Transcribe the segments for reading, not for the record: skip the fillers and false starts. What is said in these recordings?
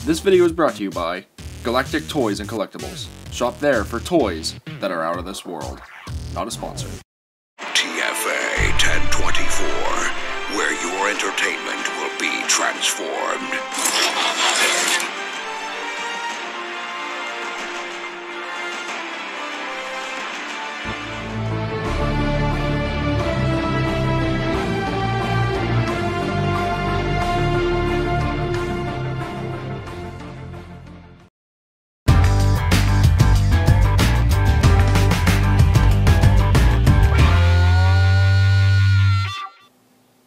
This video is brought to you by Galactic Toys and Collectibles. Shop there for toys that are out of this world. Not a sponsor. TFA 1024, where your entertainment will be transformed.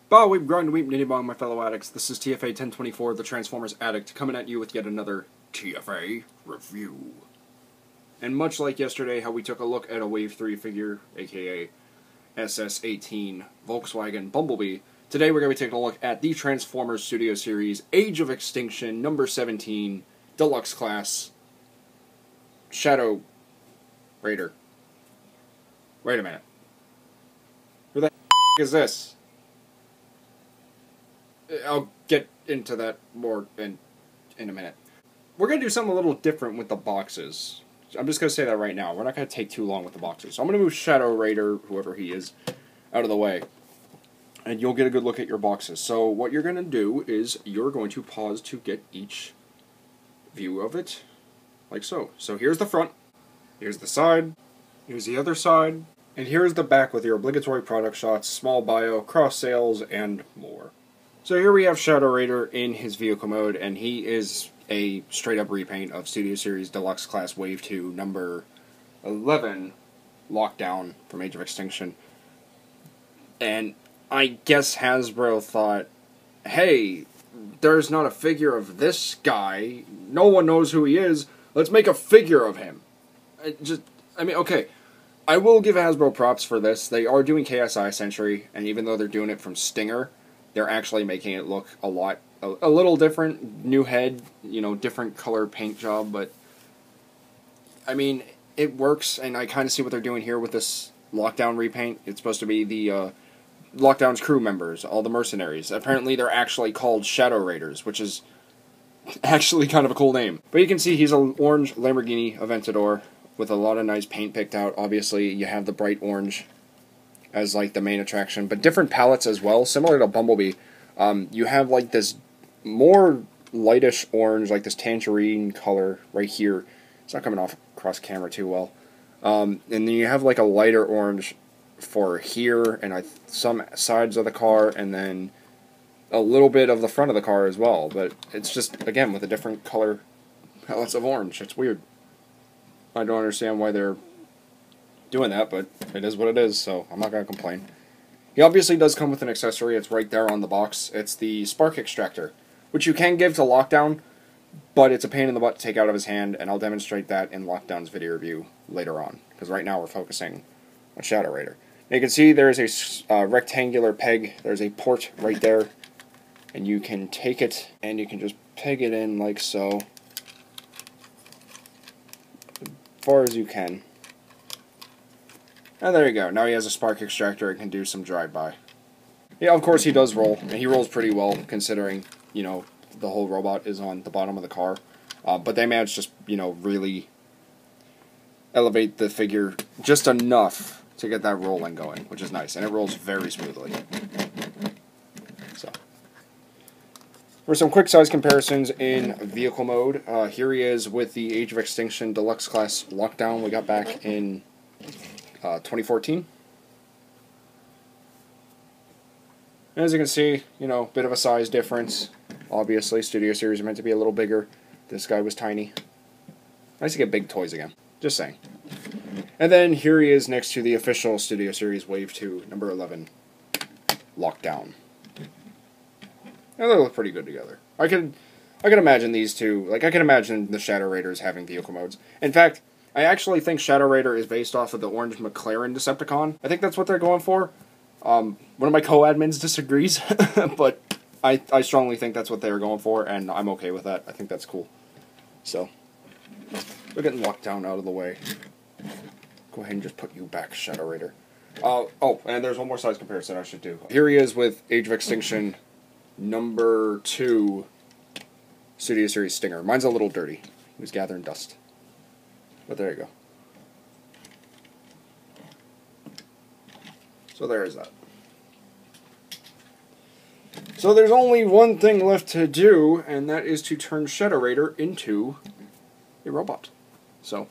Bow, weep, grind, weep, nitty bong, my fellow addicts. This is TFA 1024, the Transformers Addict, coming at you with yet another TFA review. And much like yesterday, how we took a look at a Wave 3 figure, aka SS-18 Volkswagen Bumblebee, today we're going to be taking a look at the Transformers Studio Series Age of Extinction number 17 Deluxe Class Shadow Raider. Wait a minute. Who the is this? I'll get into that more in a minute. We're going to do something a little different with the boxes. I'm just going to say that right now. We're not going to take too long with the boxes. So I'm going to move Shadow Raider, whoever he is, out of the way. And you'll get a good look at your boxes. So what you're going to do is you're going to pause to get each view of it, like so. So here's the front, here's the side, here's the other side, and here's the back with your obligatory product shots, small bio, cross sales, and more. So here we have Shadow Raider in his vehicle mode, and he is a straight-up repaint of Studio Series Deluxe Class Wave 2 number 11 Lockdown from Age of Extinction. And I guess Hasbro thought, hey, there's not a figure of this guy, no one knows who he is, let's make a figure of him. Okay, I will give Hasbro props for this. They are doing KSI Century, and even though they're doing it from Stinger, they're actually making it look a little different. New head, different color paint job, but I mean, it works, and I kind of see what they're doing here with this Lockdown repaint. It's supposed to be the Lockdown's crew members, all the mercenaries. Apparently, they're actually called Shadow Raiders, which is actually kind of a cool name. But you can see he's an orange Lamborghini Aventador with a lot of nice paint picked out. Obviously, you have the bright orange as like the main attraction, but different palettes as well, similar to Bumblebee. You have like this more lightish orange, like this tangerine color right here. It's not coming off across camera too well. And then you have like a lighter orange for here and some sides of the car, and then a little bit of the front of the car as well. But it's just, again, with a different color palettes of orange. It's weird. I don't understand why they're doing that, but it is what it is, so I'm not going to complain. He obviously does come with an accessory. It's right there on the box. It's the spark extractor, which you can give to Lockdown, but it's a pain in the butt to take out of his hand, and I'll demonstrate that in Lockdown's video review later on, because right now we're focusing on Shadow Raider. Now you can see there is a rectangular peg. There's a port right there, and you can take it, and you can just peg it in like so, as far as you can. And there you go. Now he has a spark extractor and can do some drive-by. Yeah, of course he does roll, and he rolls pretty well considering, the whole robot is on the bottom of the car. But they managed to just, really elevate the figure just enough to get that rolling going, which is nice. And it rolls very smoothly. So, for some quick size comparisons in vehicle mode, here he is with the Age of Extinction Deluxe Class Lockdown we got back in 2014. As you can see, bit of a size difference. Obviously, Studio Series are meant to be a little bigger. This guy was tiny. Nice to get big toys again. Just saying. And then here he is next to the official Studio Series Wave 2, number 11, Lockdown. And they look pretty good together. I can imagine these two. Like, I can imagine the Shadow Raiders having vehicle modes. In fact, I actually think Shadow Raider is based off of the orange McLaren Decepticon. I think that's what they're going for. One of my co-admins disagrees, but I strongly think that's what they're going for, and I'm okay with that. I think that's cool. So, we're getting Lockdown out of the way. Go ahead and just put you back, Shadow Raider. Oh, and there's one more size comparison I should do. Here he is with Age of Extinction number 2 Studio Series Stinger. Mine's a little dirty. He was gathering dust. But there you go. So there is that. So there's only one thing left to do, and that is to turn Shadow Raider into a robot. So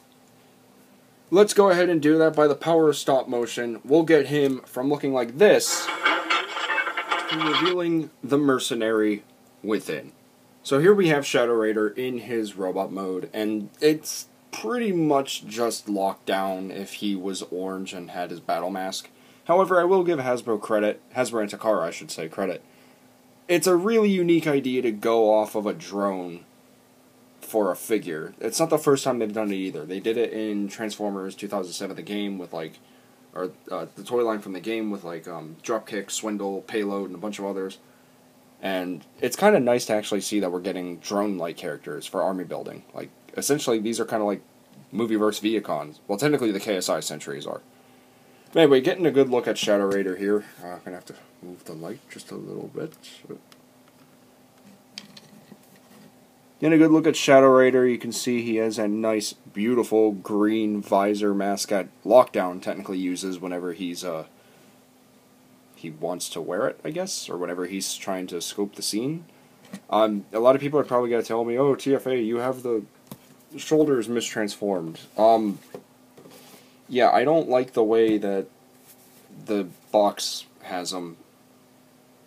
let's go ahead and do that by the power of stop motion. We'll get him from looking like this to revealing the mercenary within. So here we have Shadow Raider in his robot mode, and it's pretty much just Lockdown if he was orange and had his battle mask. However, I will give Hasbro and Takara, I should say, credit. It's a really unique idea to go off of a drone for a figure. It's not the first time they've done it either. They did it in Transformers 2007, the game with the toy line from the game with Dropkick, Swindle, Payload, and a bunch of others. And it's kind of nice to actually see that we're getting drone-like characters for army building. Like, essentially, these are kind of like Movieverse Viacons. Well, technically the KSI Sentries are. But anyway, getting a good look at Shadow Raider here. I'm going to have to move the light just a little bit. Getting a good look at Shadow Raider, you can see he has a nice, beautiful green visor mask that Lockdown technically uses whenever he wants to wear it, I guess, or whenever he's trying to scope the scene. A lot of people are probably going to tell me, oh, TFA, you have the shoulders mistransformed. Yeah, I don't like the way that the box has them.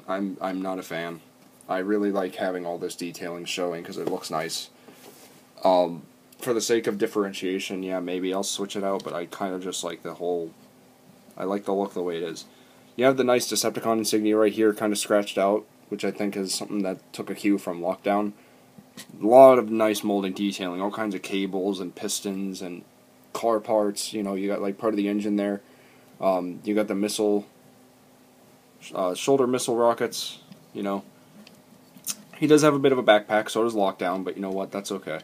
I'm not a fan. I really like having all this detailing showing because it looks nice. For the sake of differentiation, yeah, maybe I'll switch it out, but I kind of just like I like the look the way it is. You have the nice Decepticon insignia right here, kind of scratched out, which I think is something that took a cue from Lockdown. A lot of nice molding detailing, all kinds of cables and pistons and car parts. You know, you got like part of the engine there. You got the missile, shoulder missile rockets. You know, he does have a bit of a backpack, so does Lockdown, but you know what? That's okay.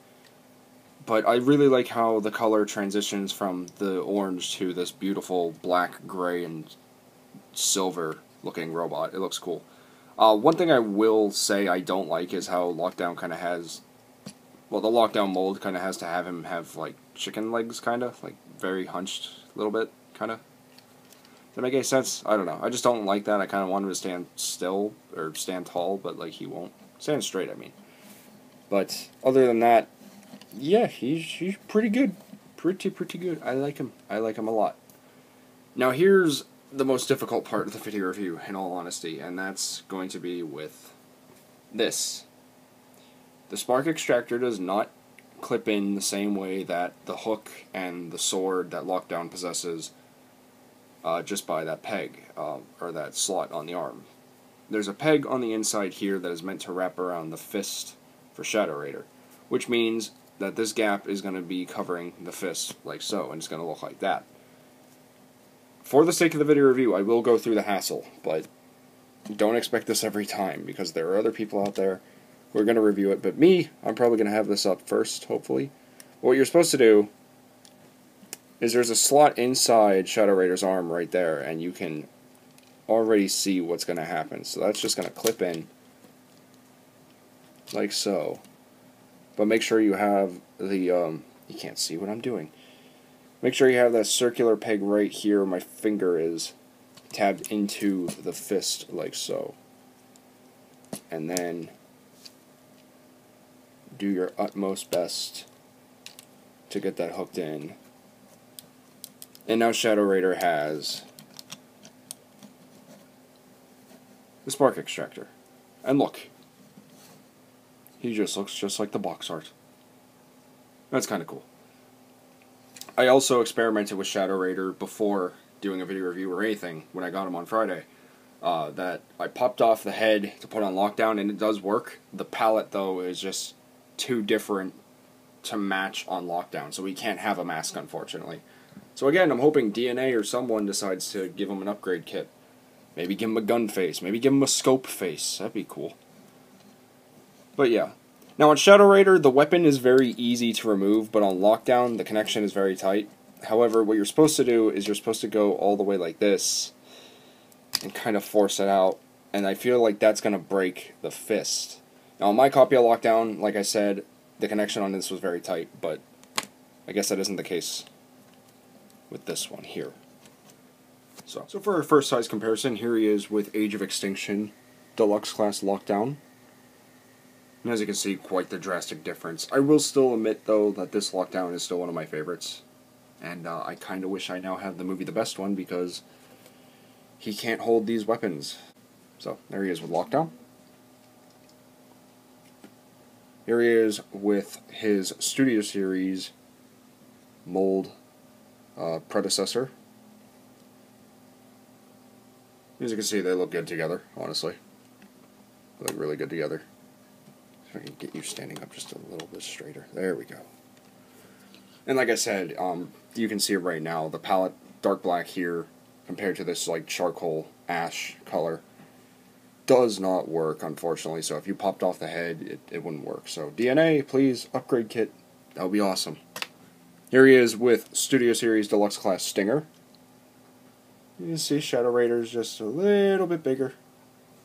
But I really like how the color transitions from the orange to this beautiful black, gray, and silver-looking robot. It looks cool. One thing I will say I don't like is how Lockdown kind of has... Well, the Lockdown mold kind of has to have him have, like, chicken legs, kind of. Like, very hunched a little bit, kind of. Does that make any sense? I don't know. I just don't like that. I kind of want him to stand still, or stand tall, but, like, he won't. Stand straight, I mean. But, other than that, yeah, he's pretty good. Pretty good. I like him. I like him a lot. Now, here's the most difficult part of the video review, in all honesty, and that's going to be with this. The spark extractor does not clip in the same way that the hook and the sword that Lockdown possesses just by that peg, or that slot on the arm. There's a peg on the inside here that is meant to wrap around the fist for Shadow Raider, which means that this gap is going to be covering the fist like so, and it's going to look like that. For the sake of the video review, I will go through the hassle, but don't expect this every time, because there are other people out there who are going to review it, but me, I'm probably going to have this up first, hopefully. What you're supposed to do is there's a slot inside Shadow Raider's arm right there, and you can already see what's going to happen. So that's just going to clip in, like so. But make sure you have the, you can't see what I'm doing. Make sure you have that circular peg right here where my finger is tabbed into the fist, like so. And then do your utmost best to get that hooked in. And now Shadow Raider has the spark extractor. And look, he just looks just like the box art. That's kind of cool. I also experimented with Shadow Raider before doing a video review or anything when I got him on Friday. That I popped off the head to put on Lockdown, and it does work. The palette, though, is just too different to match on Lockdown, so we can't have a mask, unfortunately. So again, I'm hoping DNA or someone decides to give him an upgrade kit. Maybe give him a gun face, maybe give him a scope face. That'd be cool. But yeah. Now on Shadow Raider, the weapon is very easy to remove, but on Lockdown, the connection is very tight. However, what you're supposed to do is you're supposed to go all the way like this and kind of force it out, and I feel like that's going to break the fist. Now, my copy of Lockdown, like I said, the connection on this was very tight, but I guess that isn't the case with this one here. So for our first size comparison, here he is with Age of Extinction Deluxe Class Lockdown. And as you can see, quite the drastic difference. I will still admit, though, that this Lockdown is still one of my favorites. And I kind of wish I now have the movie The Best One, because he can't hold these weapons. So, there he is with Lockdown. Here he is with his Studio Series mold predecessor. As you can see, they look good together, honestly. They look really good together. If I can get you standing up just a little bit straighter. There we go. And like I said, you can see it right now. The palette, dark black here, compared to this like charcoal ash color, does not work, unfortunately. So if you popped off the head, it wouldn't work. So DNA, please, upgrade kit. That would be awesome. Here he is with Studio Series Deluxe Class Stinger. You can see Shadow Raider's just a little bit bigger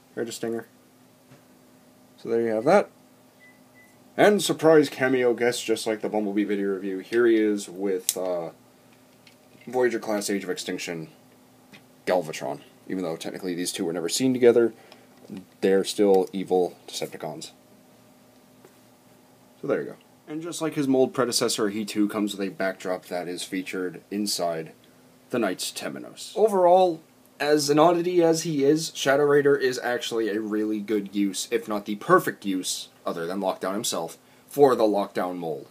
compared to Stinger. So there you have that. And surprise cameo guest, just like the Bumblebee video review. Here he is with Voyager Class Age of Extinction Galvatron. Even though technically these two were never seen together, they're still evil Decepticons. So there you go. And just like his mold predecessor, he too comes with a backdrop that is featured inside the Knights Temenos. Overall, as an oddity as he is, Shadow Raider is actually a really good use, if not the perfect use, other than Lockdown himself, for the Lockdown mold.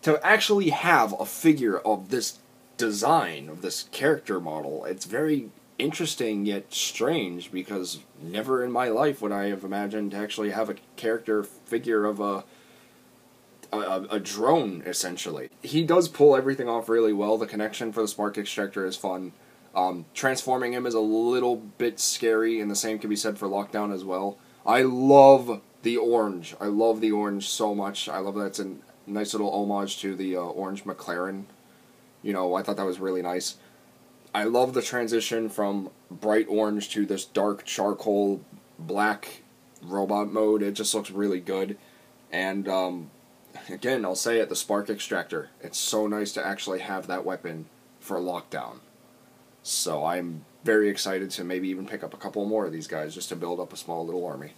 To actually have a figure of this design, of this character model, it's very interesting yet strange, because never in my life would I have imagined to actually have a character figure of a drone, essentially. He does pull everything off really well. The connection for the spark extractor is fun. Transforming him is a little bit scary, and the same can be said for Lockdown as well. I love the orange. I love the orange so much. I love that it's a nice little homage to the orange McLaren. You know, I thought that was really nice. I love the transition from bright orange to this dark charcoal black robot mode. It just looks really good. And again, I'll say it, the spark extractor. It's so nice to actually have that weapon for Lockdown. So I'm very excited to maybe even pick up a couple more of these guys just to build up a small little army.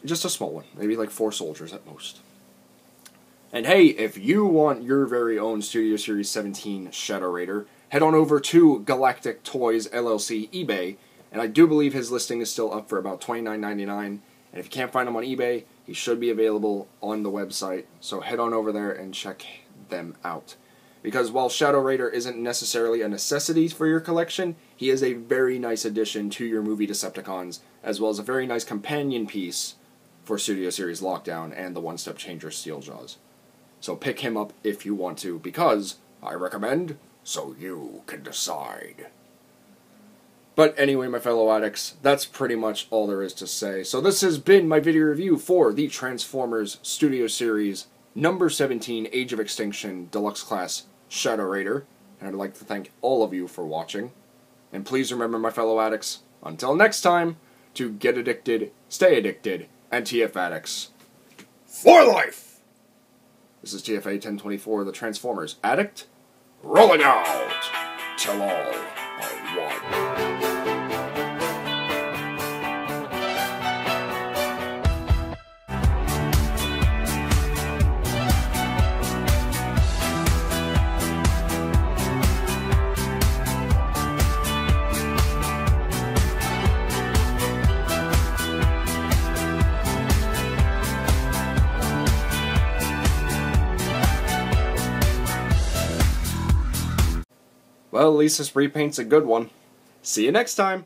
Just a small one. Maybe like 4 soldiers at most. And hey, if you want your very own Studio Series 17 Shadow Raider, head on over to Galactic Toys LLC eBay, and I do believe his listing is still up for about $29.99. And if you can't find him on eBay, he should be available on the website, so head on over there and check them out. Because while Shadow Raider isn't necessarily a necessity for your collection, he is a very nice addition to your movie Decepticons, as well as a very nice companion piece for Studio Series Lockdown and the One-Step Changer Steeljaws. So pick him up if you want to, because I recommend, so you can decide. But anyway, my fellow addicts, that's pretty much all there is to say. So this has been my video review for the Transformers Studio Series number 17 Age of Extinction Deluxe Class Shadow Raider. And I'd like to thank all of you for watching. And please remember, my fellow addicts, until next time, to get addicted, stay addicted, and TF addicts for life! This is TFA 1024, the Transformers Addict, rolling out till all are one. Well, at least this repaint's a good one. See you next time!